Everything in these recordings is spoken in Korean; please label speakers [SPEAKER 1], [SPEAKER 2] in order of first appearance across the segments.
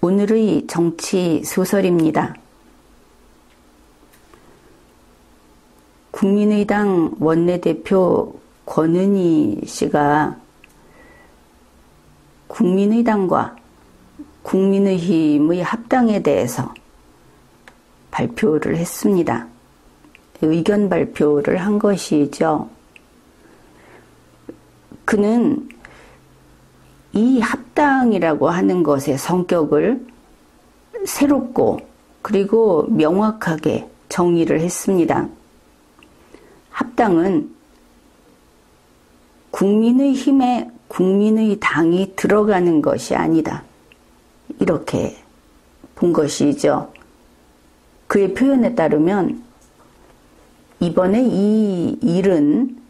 [SPEAKER 1] 오늘의 정치 소설입니다. 국민의당 원내대표 권은희 씨가 국민의당과 국민의힘의 합당에 대해서 발표를 했습니다. 의견 발표를 한 것이죠. 그는 이 합당이라고 하는 것의 성격을 새롭고 그리고 명확하게 정의를 했습니다. 합당은 국민의힘에 국민의당이 들어가는 것이 아니다. 이렇게 본 것이죠. 그의 표현에 따르면 이번에 이 일은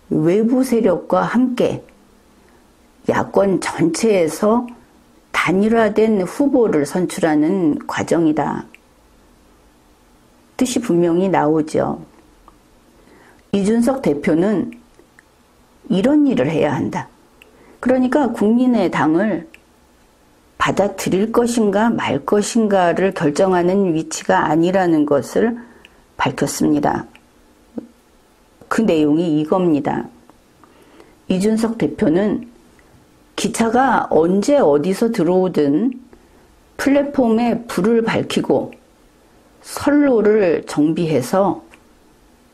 [SPEAKER 1] 외부 세력과 함께 야권 전체에서 단일화된 후보를 선출하는 과정이다. 뜻이 분명히 나오죠. 이준석 대표는 이런 일을 해야 한다. 그러니까 국민의당을 받아들일 것인가 말 것인가를 결정하는 위치가 아니라는 것을 밝혔습니다. 그 내용이 이겁니다. 이준석 대표는 기차가 언제 어디서 들어오든 플랫폼에 불을 밝히고 선로를 정비해서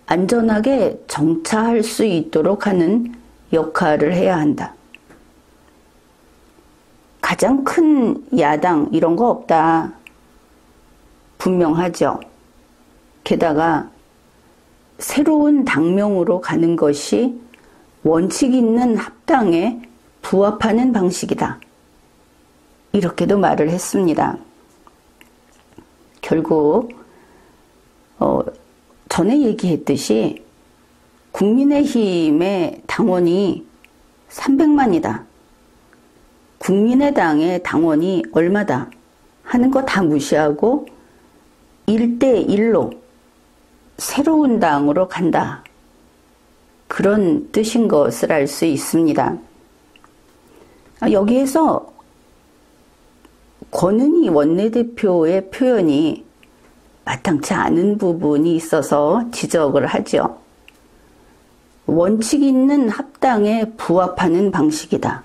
[SPEAKER 1] 안전하게 정차할 수 있도록 하는 역할을 해야 한다. 가장 큰 야당 이런 거 없다. 분명하죠. 게다가 새로운 당명으로 가는 것이 원칙 있는 합당에 부합하는 방식이다. 이렇게도 말을 했습니다. 결국 전에 얘기했듯이 국민의힘의 당원이 300만이다. 국민의당의 당원이 얼마다 하는 거 다 무시하고 1대1로 새로운 당으로 간다. 그런 뜻인 것을 알 수 있습니다. 여기에서 권은희 원내대표의 표현이 마땅치 않은 부분이 있어서 지적을 하죠. 원칙 있는 합당에 부합하는 방식이다.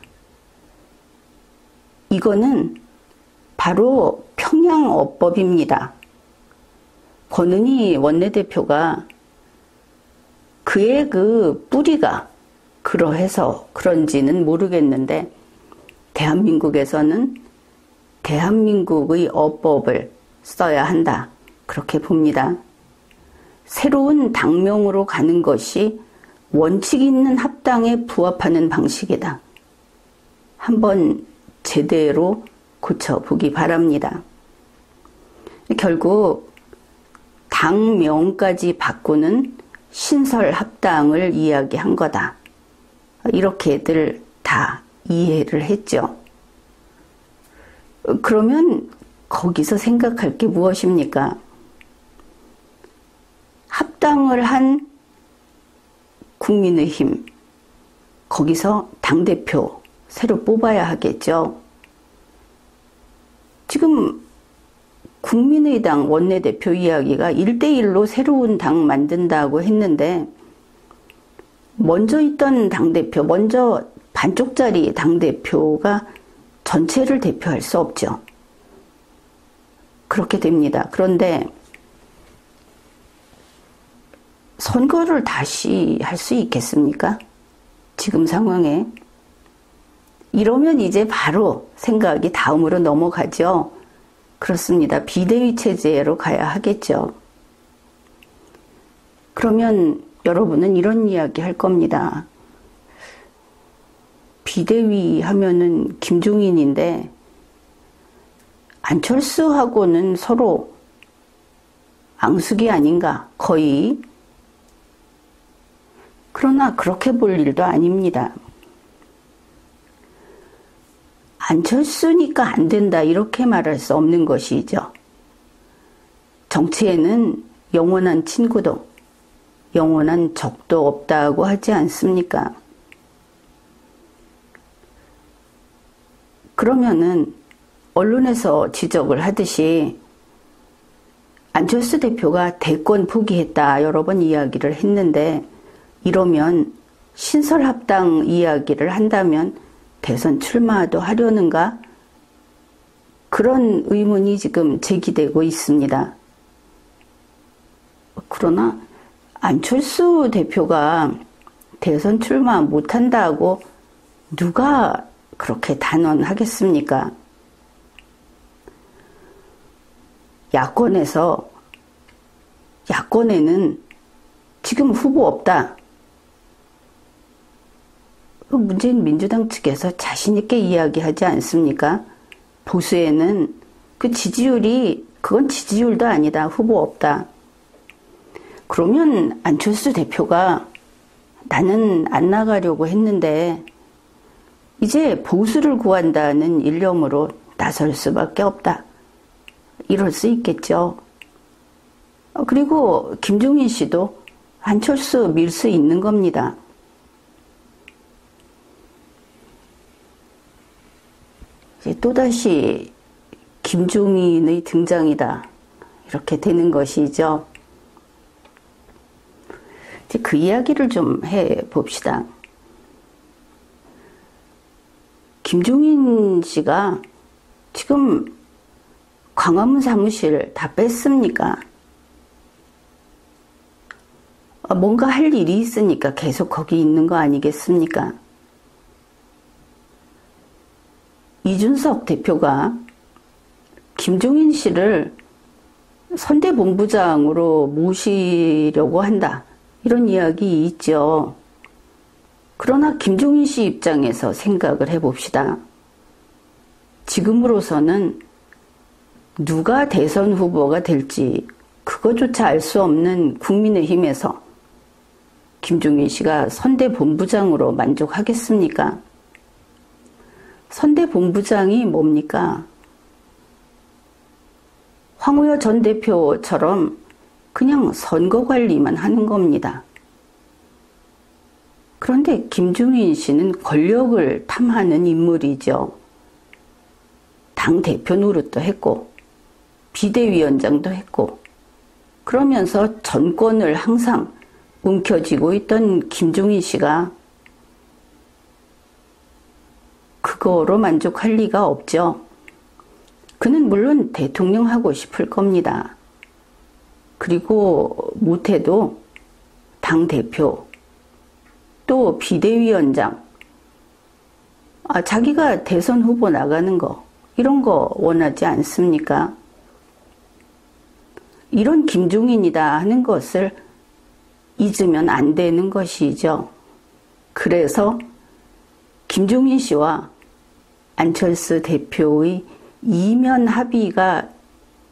[SPEAKER 1] 이거는 바로 평양어법입니다. 권은희 원내대표가 그의 그 뿌리가 그러해서 그런지는 모르겠는데 대한민국에서는 대한민국의 어법을 써야 한다. 그렇게 봅니다. 새로운 당명으로 가는 것이 원칙 있는 합당에 부합하는 방식이다. 한번 제대로 고쳐보기 바랍니다. 결국 당명까지 바꾸는 신설 합당을 이야기한 거다. 이렇게들 다 이해를 했죠. 그러면 거기서 생각할 게 무엇입니까? 합당을 한 국민의힘, 거기서 당대표 새로 뽑아야 하겠죠. 지금 국민의당 원내대표 이야기가 1대1로 새로운 당 만든다고 했는데 먼저 있던 당대표, 먼저 반쪽짜리 당대표가 전체를 대표할 수 없죠. 그렇게 됩니다. 그런데 선거를 다시 할 수 있겠습니까? 지금 상황에. 이러면 이제 바로 생각이 다음으로 넘어가죠. 그렇습니다. 비대위 체제로 가야 하겠죠. 그러면 여러분은 이런 이야기 할 겁니다. 비대위 하면은 김종인인데 안철수하고는 서로 앙숙이 아닌가 거의. 그러나 그렇게 볼 일도 아닙니다. 안철수니까 안 된다 이렇게 말할 수 없는 것이죠. 정치에는 영원한 친구도 영원한 적도 없다고 하지 않습니까? 그러면은 언론에서 지적을 하듯이 안철수 대표가 대권 포기했다 여러 번 이야기를 했는데 이러면 신설합당 이야기를 한다면 대선 출마도 하려는가? 그런 의문이 지금 제기되고 있습니다. 그러나 안철수 대표가 대선 출마 못한다고 누가 그렇게 단언하겠습니까? 야권에는 지금 후보 없다. 문재인 민주당 측에서 자신 있게 이야기하지 않습니까? 보수에는 그 지지율이 그건 지지율도 아니다. 후보 없다. 그러면 안철수 대표가 나는 안 나가려고 했는데 이제 보수를 구한다는 일념으로 나설 수밖에 없다. 이럴 수 있겠죠. 그리고 김종인 씨도 안철수 밀 수 있는 겁니다. 이제 또다시 김종인의 등장이다. 이렇게 되는 것이죠. 이제 그 이야기를 좀 해봅시다. 김종인 씨가 지금 광화문 사무실 다 뺐습니까? 뭔가 할 일이 있으니까 계속 거기 있는 거 아니겠습니까? 이준석 대표가 김종인 씨를 선대본부장으로 모시려고 한다. 이런 이야기 있죠. 그러나 김종인 씨 입장에서 생각을 해봅시다. 지금으로서는 누가 대선 후보가 될지 그거조차 알 수 없는 국민의힘에서 김종인 씨가 선대본부장으로 만족하겠습니까? 선대본부장이 뭡니까? 황우여 전 대표처럼 그냥 선거 관리만 하는 겁니다. 그런데 김종인 씨는 권력을 탐하는 인물이죠. 당대표 노릇도 했고 비대위원장도 했고 그러면서 전권을 항상 움켜쥐고 있던 김종인 씨가 그거로 만족할 리가 없죠. 그는 물론 대통령 하고 싶을 겁니다. 그리고 못해도 당대표 또 비대위원장 자기가 대선 후보 나가는 거 이런 거 원하지 않습니까? 이런 김종인이다 하는 것을 잊으면 안 되는 것이죠. 그래서 김종인 씨와 안철수 대표의 이면 합의가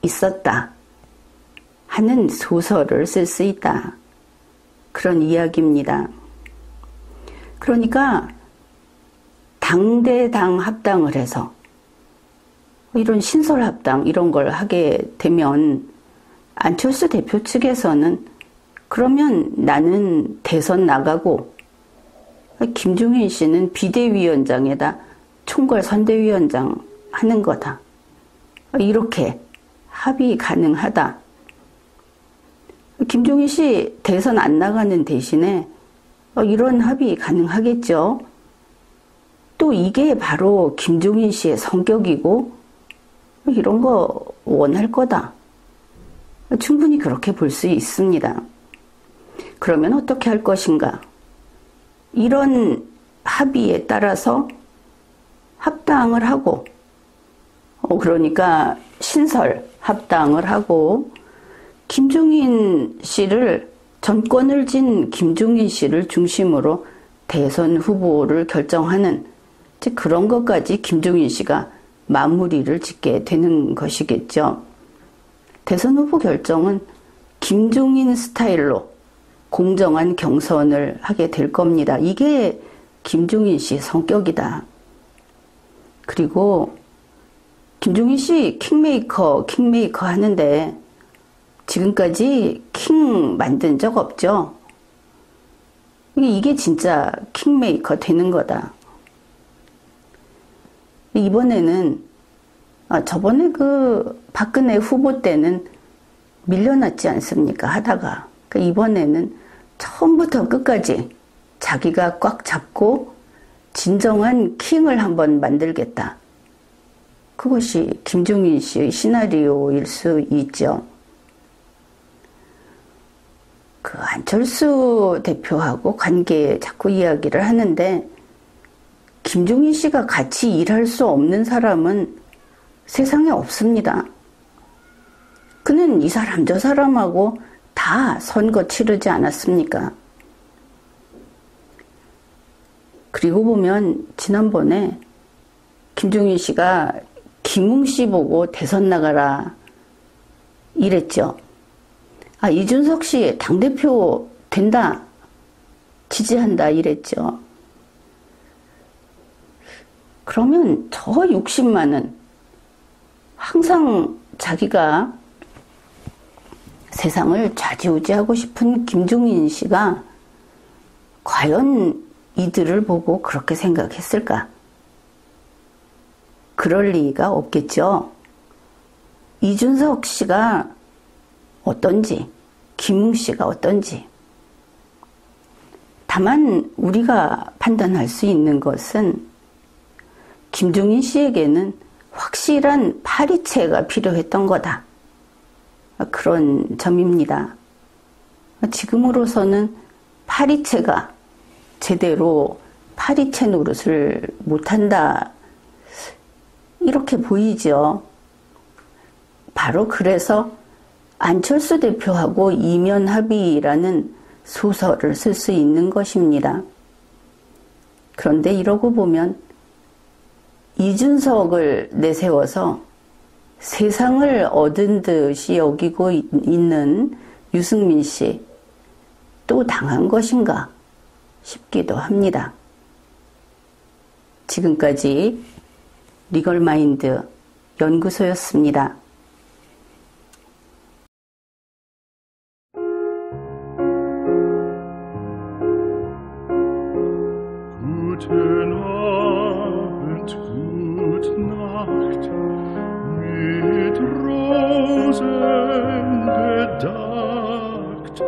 [SPEAKER 1] 있었다 하는 소설을 쓸 수 있다. 그런 이야기입니다. 그러니까 당대당 합당을 해서 이런 신설합당 이런 걸 하게 되면 안철수 대표 측에서는 그러면 나는 대선 나가고 김종인 씨는 비대위원장에다 총괄 선대위원장 하는 거다. 이렇게 합의 가능하다. 김종인 씨 대선 안 나가는 대신에 이런 합의 가능하겠죠. 또 이게 바로 김종인 씨의 성격이고 이런 거 원할 거다. 충분히 그렇게 볼 수 있습니다. 그러면 어떻게 할 것인가? 이런 합의에 따라서 합당을 하고 그러니까 신설 합당을 하고 김종인 씨를 전권을 쥔 김종인 씨를 중심으로 대선 후보를 결정하는 그런 것까지 김종인 씨가 마무리를 짓게 되는 것이겠죠. 대선 후보 결정은 김종인 스타일로 공정한 경선을 하게 될 겁니다. 이게 김종인 씨 성격이다. 그리고 김종인 씨 킹메이커 하는데 지금까지 킹 만든 적 없죠. 이게 진짜 킹메이커 되는 거다. 이번에는 저번에 그 박근혜 후보 때는 밀려났지 않습니까? 하다가. 그러니까 이번에는 처음부터 끝까지 자기가 꽉 잡고 진정한 킹을 한번 만들겠다. 그것이 김종인 씨의 시나리오일 수 있죠. 그 안철수 대표하고 관계 자꾸 이야기를 하는데 김종인 씨가 같이 일할 수 없는 사람은 세상에 없습니다. 그는 이 사람 저 사람하고 다 선거 치르지 않았습니까? 그리고 보면 지난번에 김종인 씨가 김웅 씨 보고 대선 나가라 이랬죠. 이준석 씨 당대표 된다, 지지한다 이랬죠. 그러면 저 60만은 항상 자기가 세상을 좌지우지하고 싶은 김종인 씨가 과연 이들을 보고 그렇게 생각했을까? 그럴 리가 없겠죠. 이준석 씨가 어떤지, 김웅 씨가 어떤지. 다만 우리가 판단할 수 있는 것은 김종인 씨에게는 확실한 파리채가 필요했던 거다. 그런 점입니다. 지금으로서는 파리채가 제대로 파리채 노릇을 못한다. 이렇게 보이죠. 바로 그래서 안철수 대표하고 이면 합의라는 소설을 쓸 수 있는 것입니다. 그런데 이러고 보면 이준석을 내세워서 세상을 얻은 듯이 여기고 있는 유승민 씨 또 당한 것인가 싶기도 합니다. 지금까지 리걸마인드 연구소였습니다.
[SPEAKER 2] Guten Abend, gute Nacht, mit Rosen bedeckt,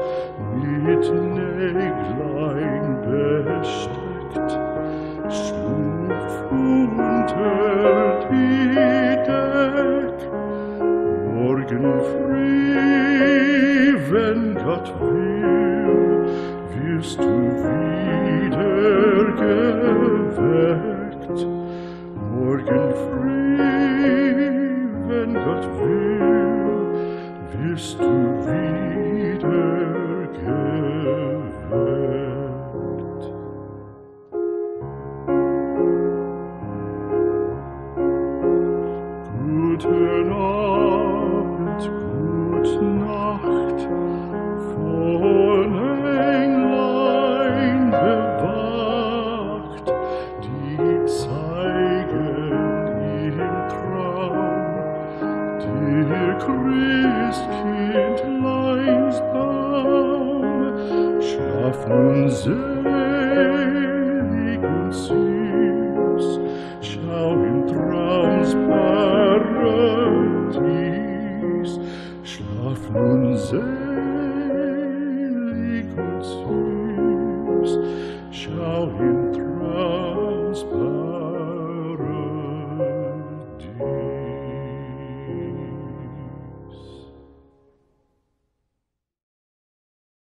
[SPEAKER 2] mit Näglein besteckt, schlupf unter die Deck. Morgen früh, wenn Gott will, wirst du wieder geweckt. Morgen früh, wenn Gott will, wirst du wieder geweckt. Guten Abend, gute Nacht, von Englein bewacht, die zeigen im Traum dir Christkindleins Baum. Schlaf nun selig und süß,